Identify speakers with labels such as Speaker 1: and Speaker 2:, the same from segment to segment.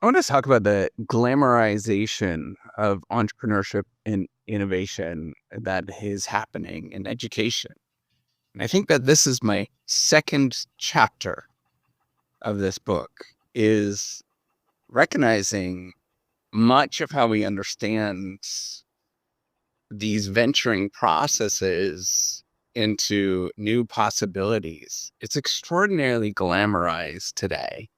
Speaker 1: I want to talk about the glamorization of entrepreneurship and innovation that is happening in education. And I think that this is my second chapter of this book is recognizing much of how we understand these venturing processes into new possibilities. It's extraordinarily glamorized today.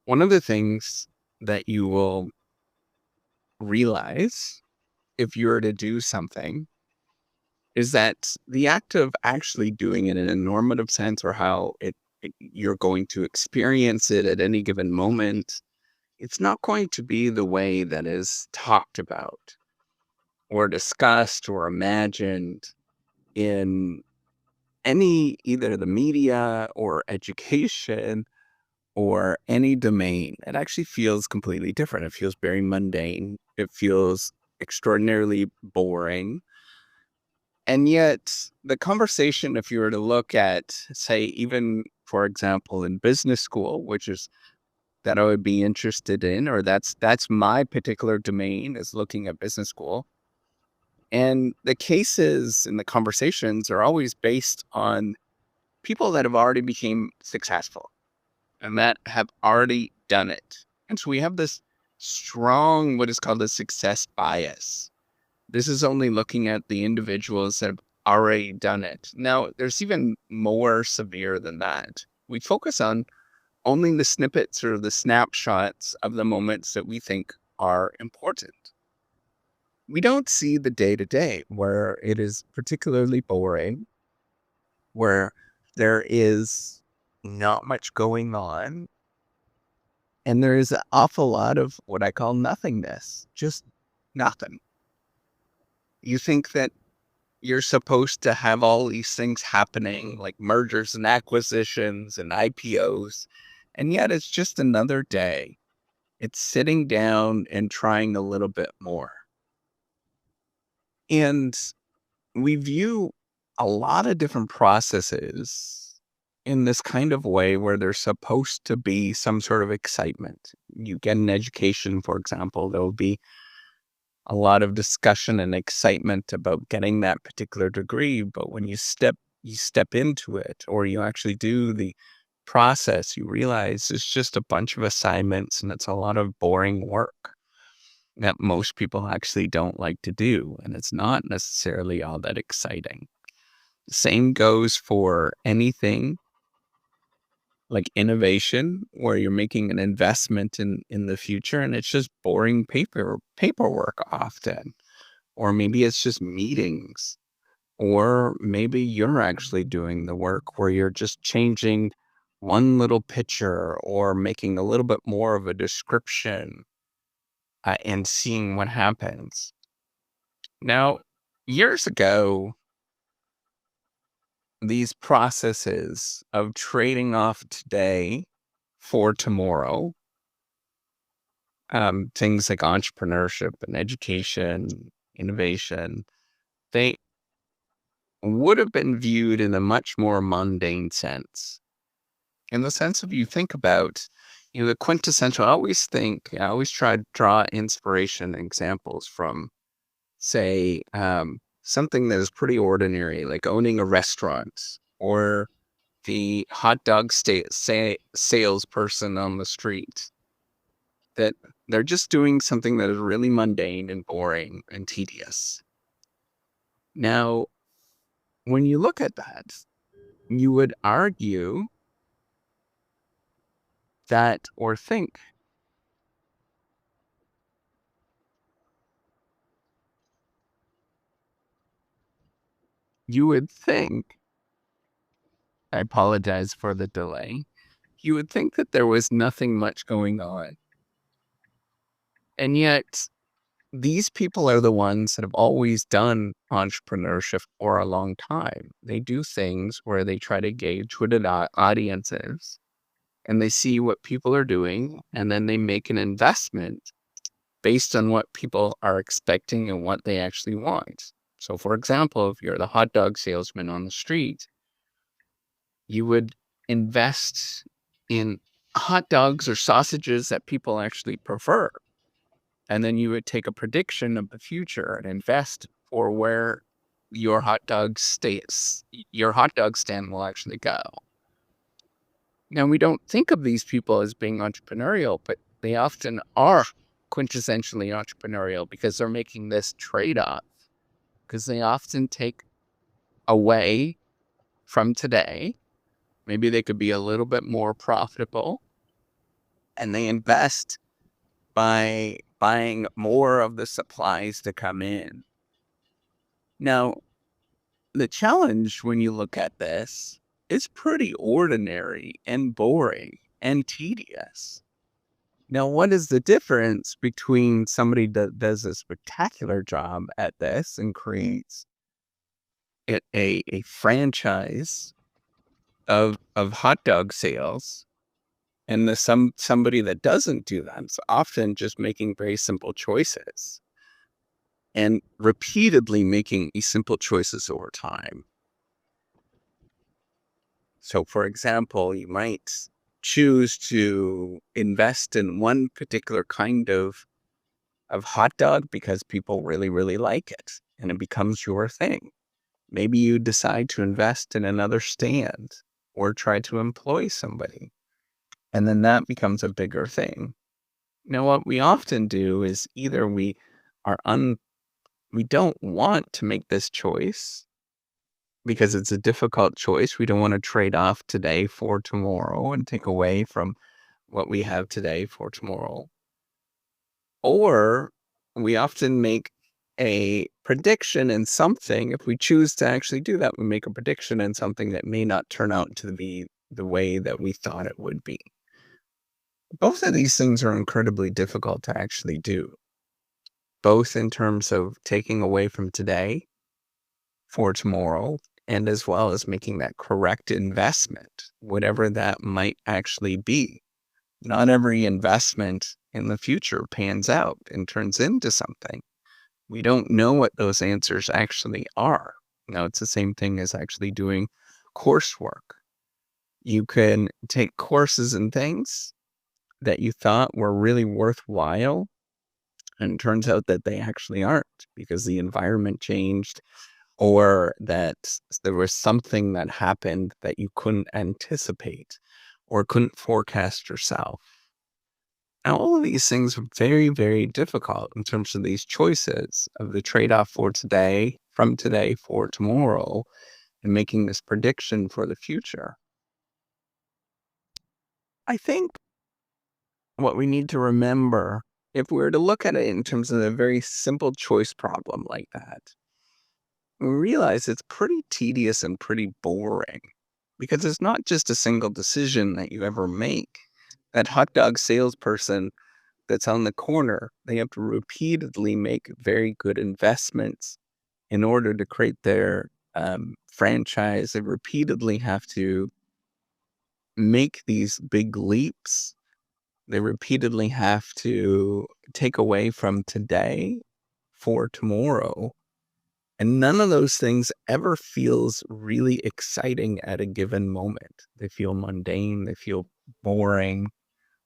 Speaker 1: One of the things that you will realize if you were to do something is that the act of actually doing it in a normative sense or how you're going to experience it at any given moment, it's not going to be the way that is talked about or discussed or imagined in any either the media or education or any domain. It actually feels completely different. It feels very mundane. It feels extraordinarily boring. And yet, the conversation, if you were to look at, say, even for example, in business school, which is that I would be interested in, or that's my particular domain is looking at business school. And the cases and the conversations are always based on people that have already become successful and that have already done it. And so we have this strong, what is called a success bias. This is only looking at the individuals that have already done it. Now, there's even more severe than that. We focus on only the snippets or the snapshots of the moments that we think are important. We don't see the day to day where it is particularly boring, where there is not much going on, and there is an awful lot of what I call nothingness, just nothing. You think that you're supposed to have all these things happening, like mergers and acquisitions and IPOs, and yet it's just another day. It's sitting down and trying a little bit more. And we view a lot of different processes in this kind of way where there's supposed to be some sort of excitement. You get an education, for example, there will be a lot of discussion and excitement about getting that particular degree, but when you step into it or you actually do the process, you realize it's just a bunch of assignments and it's a lot of boring work that most people actually don't like to do, and it's not necessarily all that exciting. Same goes for anything like innovation, where you're making an investment in the future, and it's just boring paperwork often. Or maybe it's just meetings, or maybe you're actually doing the work where you're just changing one little picture or making a little bit more of a description and seeing what happens. Now, years ago, these processes of trading off today for tomorrow, things like entrepreneurship and education, innovation, they would have been viewed in a much more mundane sense. In the sense of you think about, the quintessential, I always try to draw inspiration examples from, say, something that is pretty ordinary, like owning a restaurant or the hot dog salesperson on the street, that they're just doing something that is really mundane and boring and tedious. Now, when you look at that, you would argue that or think you would think, I apologize for the delay, you would think that there was nothing much going on. And yet, these people are the ones that have always done entrepreneurship for a long time. They do things where they try to gauge what audiences and they see what people are doing, and then they make an investment based on what people are expecting and what they actually want. So, for example, if you're the hot dog salesman on the street, you would invest in hot dogs or sausages that people actually prefer. And then you would take a prediction of the future and invest for where your hot dog stand will actually go. Now, we don't think of these people as being entrepreneurial, but they often are quintessentially entrepreneurial because they're making this trade-off, because they often take away from today. Maybe they could be a little bit more profitable, and they invest by buying more of the supplies to come in. Now, the challenge when you look at this is pretty ordinary and boring and tedious. Now, what is the difference between somebody that does a spectacular job at this and creates a franchise of hot dog sales and somebody that doesn't do that? It's often just making very simple choices and repeatedly making these simple choices over time. So, for example, you might choose to invest in one particular kind of hot dog because people really, really like it and it becomes your thing. Maybe you decide to invest in another stand or try to employ somebody, and then that becomes a bigger thing. Now, what we often do is either are we don't want to make this choice because it's a difficult choice. We don't want to trade off today for tomorrow and take away from what we have today for tomorrow. Or we often make a prediction in something. If we choose to actually do that, we make a prediction in something that may not turn out to be the way that we thought it would be. Both of these things are incredibly difficult to actually do, both in terms of taking away from today for tomorrow, and as well as making that correct investment, whatever that might actually be. Not every investment in the future pans out and turns into something. We don't know what those answers actually are. Now, it's the same thing as actually doing coursework. You can take courses and things that you thought were really worthwhile, and it turns out that they actually aren't because the environment changed or that there was something that happened that you couldn't anticipate or couldn't forecast yourself. Now, all of these things are very, very difficult in terms of these choices of the trade-off for today, from today for tomorrow, and making this prediction for the future. I think what we need to remember, if we were to look at it in terms of a very simple choice problem like that, we realize it's pretty tedious and pretty boring because it's not just a single decision that you ever make. That hot dog salesperson that's on the corner, they have to repeatedly make very good investments in order to create their franchise. They repeatedly have to make these big leaps. They repeatedly have to take away from today for tomorrow. And none of those things ever feels really exciting at a given moment. They feel mundane. They feel boring.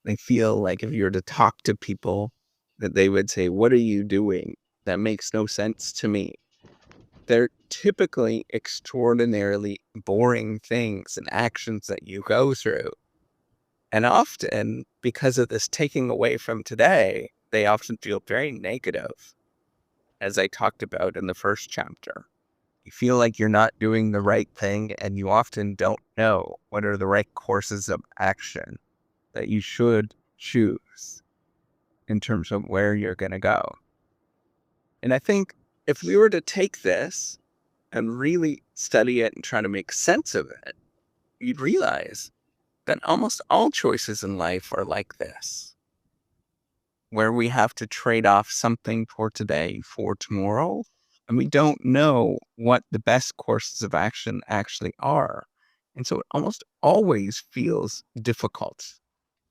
Speaker 1: They feel like if you were to talk to people, that they would say, "What are you doing? That makes no sense to me." They're typically extraordinarily boring things and actions that you go through. And often, because of this taking away from today, they often feel very negative, as I talked about in the first chapter. You feel like you're not doing the right thing, and you often don't know what are the right courses of action that you should choose in terms of where you're going to go. And I think if we were to take this and really study it and try to make sense of it, you'd realize that almost all choices in life are like this, where we have to trade off something for today for tomorrow, and we don't know what the best courses of action actually are. And so it almost always feels difficult.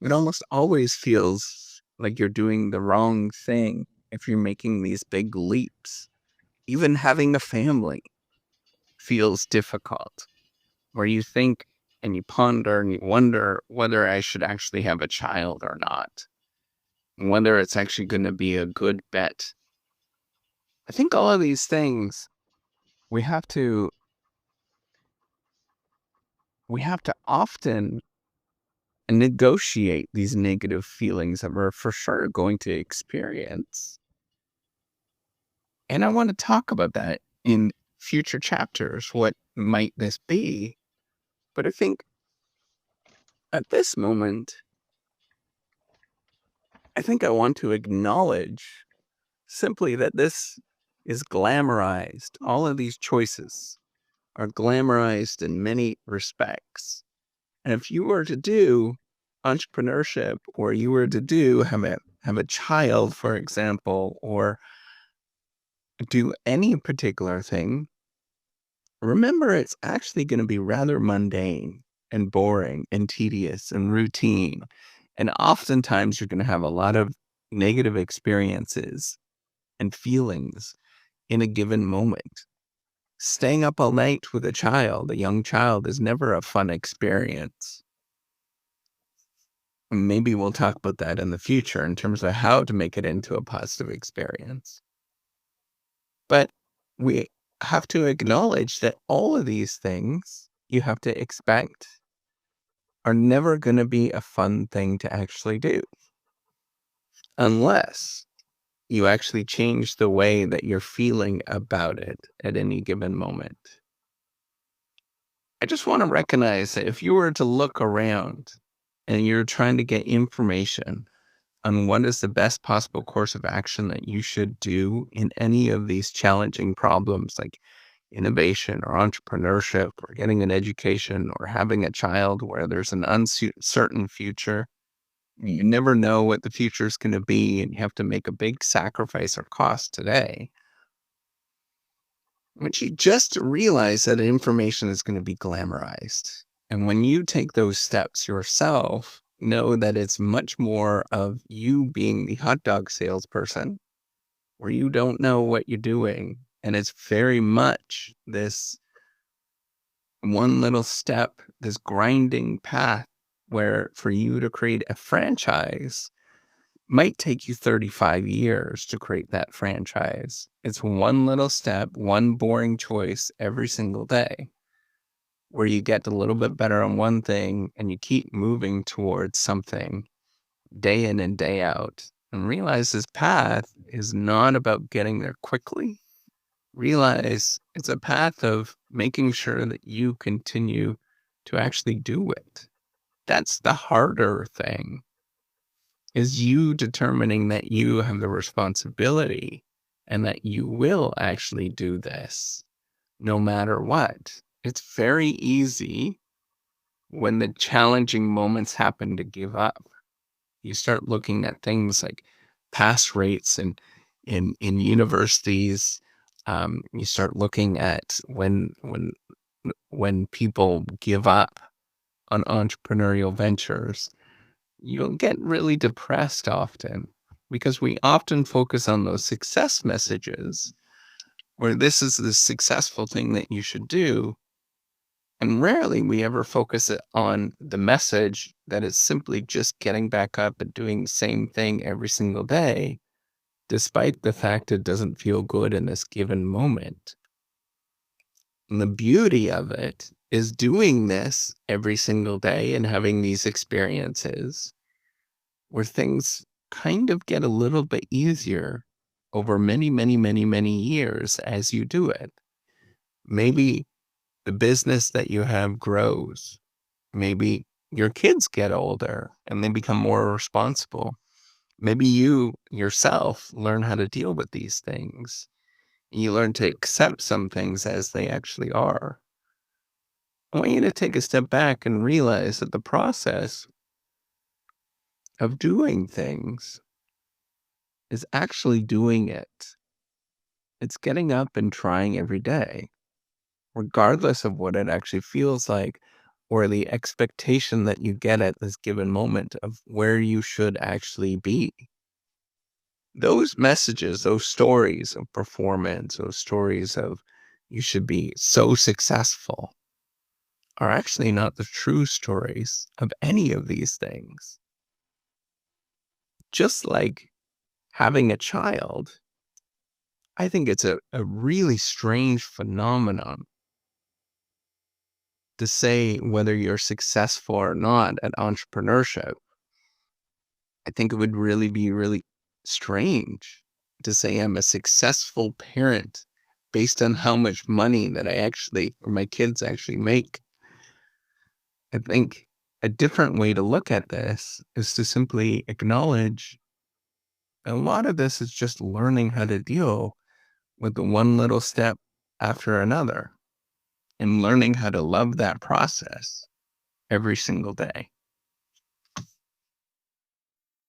Speaker 1: It almost always feels like you're doing the wrong thing if you're making these big leaps. Even having a family feels difficult, where you think and you ponder and you wonder whether I should actually have a child or not, and whether it's actually going to be a good bet. I think all of these things we have to often negotiate these negative feelings that we're for sure going to experience. And I want to talk about that in future chapters. What might this be? But I think at this moment, I think I want to acknowledge simply that this is glamorized. All of these choices are glamorized in many respects. And if you were to do entrepreneurship, or you were to have a child, for example, or do any particular thing, remember it's actually going to be rather mundane and boring and tedious and routine. And oftentimes you're going to have a lot of negative experiences and feelings in a given moment. Staying up all night with a young child, is never a fun experience. Maybe we'll talk about that in the future in terms of how to make it into a positive experience. But we have to acknowledge that all of these things you have to expect are never going to be a fun thing to actually do unless you actually change the way that you're feeling about it at any given moment. I just want to recognize that if you were to look around and you're trying to get information on what is the best possible course of action that you should do in any of these challenging problems like innovation or entrepreneurship or getting an education or having a child where there's an uncertain future, you never know what the future is going to be, and you have to make a big sacrifice or cost today. But you just realize that information is going to be glamorized. And when you take those steps yourself, know that it's much more of you being the hot dog salesperson where you don't know what you're doing. And it's very much this one little step, this grinding path where for you to create a franchise might take you 35 years to create that franchise. It's one little step, one boring choice every single day where you get a little bit better on one thing and you keep moving towards something day in and day out, and realize this path is not about getting there quickly. Realize it's a path of making sure that you continue to actually do it. That's the harder thing, is you determining that you have the responsibility and that you will actually do this no matter what. It's very easy when the challenging moments happen to give up. You start looking at things like pass rates and in universities. You start looking at when people give up on entrepreneurial ventures. You'll get really depressed often because we often focus on those success messages where this is the successful thing that you should do. And rarely we ever focus it on the message that is simply just getting back up and doing the same thing every single day, despite the fact it doesn't feel good in this given moment. And the beauty of it is doing this every single day and having these experiences where things kind of get a little bit easier over many, many, many, many years as you do it. Maybe the business that you have grows. Maybe your kids get older and they become more responsible. Maybe you yourself learn how to deal with these things. You learn to accept some things as they actually are. I want you to take a step back and realize that the process of doing things is actually doing it. It's getting up and trying every day, regardless of what it actually feels like or the expectation that you get at this given moment of where you should actually be. Those messages, those stories of performance, those stories of you should be so successful are actually not the true stories of any of these things. Just like having a child, I think it's a really strange phenomenon to say whether you're successful or not at entrepreneurship. I think it would really be really strange to say I'm a successful parent based on how much money that or my kids actually make. I think a different way to look at this is to simply acknowledge a lot of this is just learning how to deal with the one little step after another and learning how to love that process every single day.